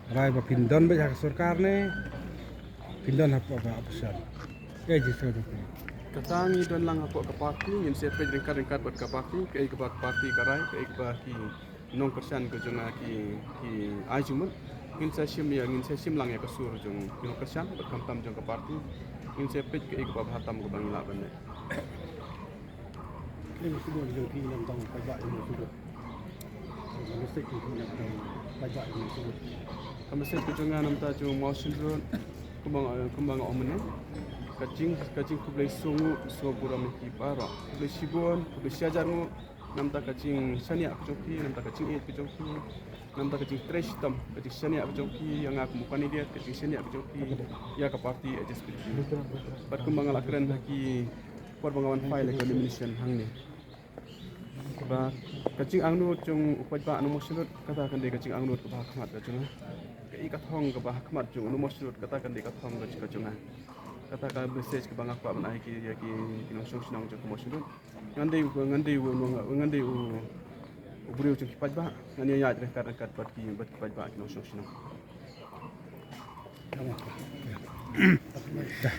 Rai ba pindon ba jak sarkar ne pindon apa option. Justru tu. Katangi dan lang ako ka party ngin siya pwede ringkat buat ka party kay ka party karay kay ka ki nong kersan ko jung ki ajumun ngin sa sim lang ya ka sur jung nong kersan buat kam jung ka party ngin siya pwede kay ka hatam ko bang laban ne. Ini mesti boleh jadi dalam tahun pajak ini sudah. Mesti kita nak tahu pajak ini sudah. Kamasay ko jung nam ta jung motion road kumbang omne kacing kublai sungu so buram ki para kublai sibon kublai siajar mu nam ta kacing sania ku joki nam ta kacing et ku joki nam ta kacing trash tam kacing sania ku joki yang aku mukani dia kacing sania ku joki ya ka party adjust ku joki pat kumbang ala keren ki por bangawan file ko elimination hang ni ba kacing angnu chung upaj ba anu mosulut katakan dia kacing angnu ku ba khamat ka chung ka ikat hong ka ba khamat chung anu mosulut katakan dia ka hong ka chung katakan message ke bang apa menaik dia ki langsung senang je kemosun ngandai u buriu je kipat ba ngani ya dekat buat kipat ba langsung senang Dah.